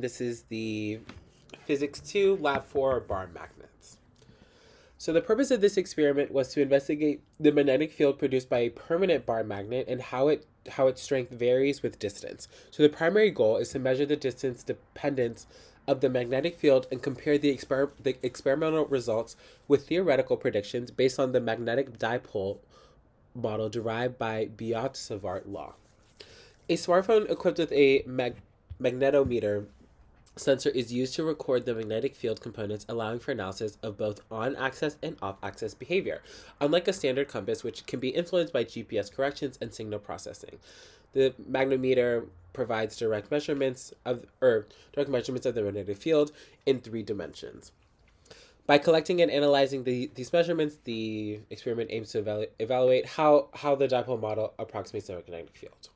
This is the Physics 2, Lab 4 bar magnets. So the purpose of this experiment was to investigate the magnetic field produced by a permanent bar magnet and how its strength varies with distance. So the primary goal is to measure the distance dependence of the magnetic field and compare the experimental results with theoretical predictions based on the magnetic dipole model derived by Biot-Savart law. A smartphone equipped with a magnetometer sensor is used to record the magnetic field components, allowing for analysis of both on-axis and off-axis behavior, unlike a standard compass, which can be influenced by GPS corrections and signal processing. The magnetometer provides direct measurements of the magnetic field in 3 dimensions. By collecting and analyzing these measurements, the experiment aims to evaluate how the dipole model approximates the magnetic field.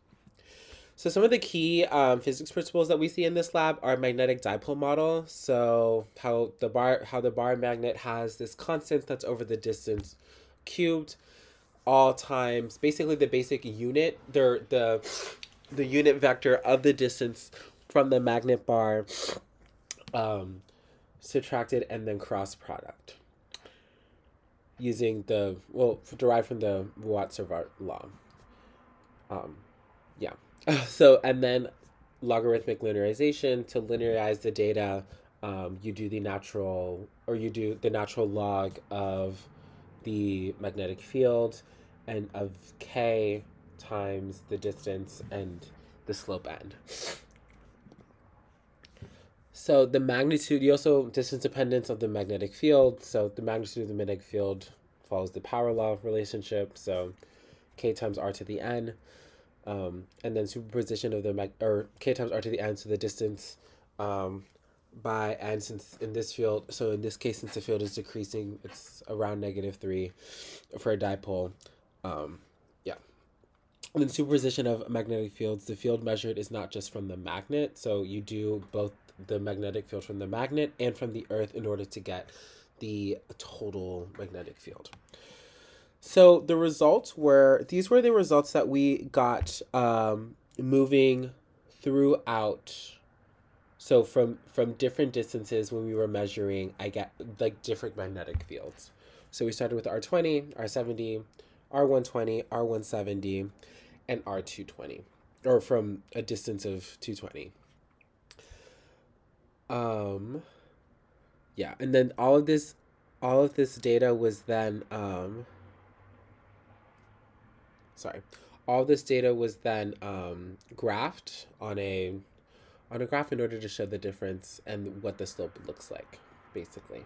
So some of the key physics principles that we see in this lab are magnetic dipole model. So how the bar magnet has this constant that's over the distance cubed all times. Basically, the basic unit, the unit vector of the distance from the magnet bar subtracted and then cross product using derived from the Biot-Savart law. Yeah. So, and then logarithmic linearization to linearize the data. You do the natural log of the magnetic field and of k times the distance and the slope n. So the magnitude, you also distance dependence of the magnetic field. So the magnitude of the magnetic field follows the power law relationship. So k times r to the n. And then superposition of k times r to the n, so the distance by n, since in this field, so in this case, since the field is decreasing, it's around -3 for a dipole. Yeah. And then superposition of magnetic fields, the field measured is not just from the magnet, so you do both the magnetic field from the magnet and from the Earth in order to get the total magnetic field. So the results these were the results that we got moving throughout. So from different distances when we were measuring, I get like different magnetic fields. So we started with R20, R70, R120, R170, and R220, or from a distance of 220. Yeah, and then all of this data was then all this data was then graphed on a graph in order to show the difference and what the slope looks like, basically.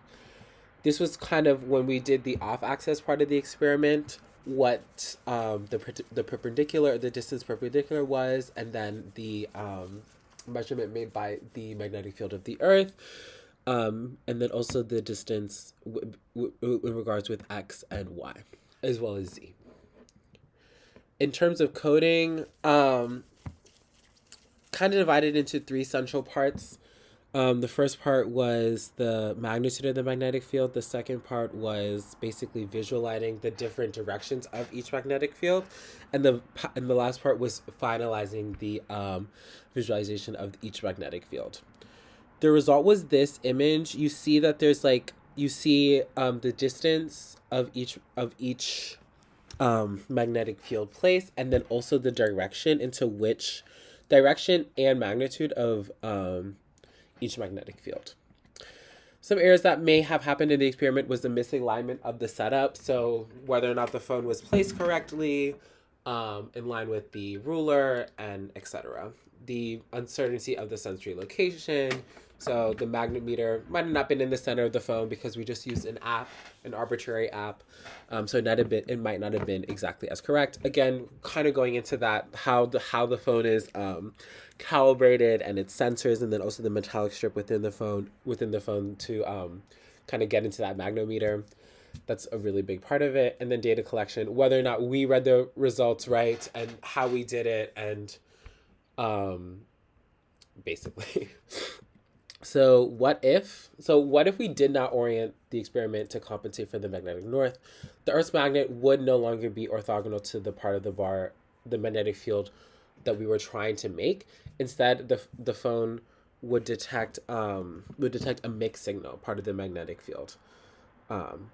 This was kind of when we did the off-axis part of the experiment, what the distance perpendicular was, and then the measurement made by the magnetic field of the Earth, and then also the distance in regards with x and y, as well as z. In terms of coding, kind of divided into 3 central parts. The first part was the magnitude of the magnetic field. The second part was basically visualizing the different directions of each magnetic field. And the last part was finalizing the visualization of each magnetic field. The result was this image. You see that there's the distance of each magnetic field place, and then also the direction and magnitude of each magnetic field. Some errors that may have happened in the experiment was the misalignment of the setup. So whether or not the phone was placed correctly, in line with the ruler, and etc. The uncertainty of the sensory location. So the magnetometer might have not been in the center of the phone because we just used an arbitrary app. So it might not have been exactly as correct. Again, kind of going into that, how the phone is calibrated and its sensors, and then also the metallic strip within the phone to kind of get into that magnetometer. That's a really big part of it. And then data collection, whether or not we read the results right and how we did it, and basically. So what if we did not orient the experiment to compensate for the magnetic north? The Earth's magnet would no longer be orthogonal to the part of the magnetic field that we were trying to make. Instead, the phone would detect a mixed signal, part of the magnetic field. Um,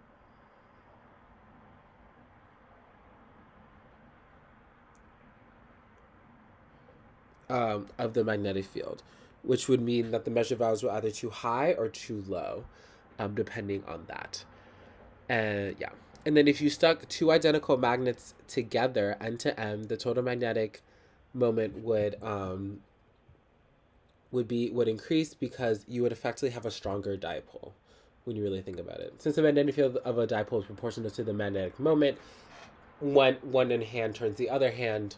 of the magnetic field, which would mean that the measured values were either too high or too low, depending on that. And yeah. And then if you stuck two identical magnets together end to end, the total magnetic moment would increase because you would effectively have a stronger dipole when you really think about it. Since the magnetic field of a dipole is proportional to the magnetic moment, when one in hand turns the other hand,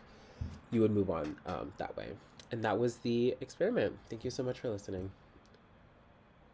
you would move on that way. And that was the experiment. Thank you so much for listening.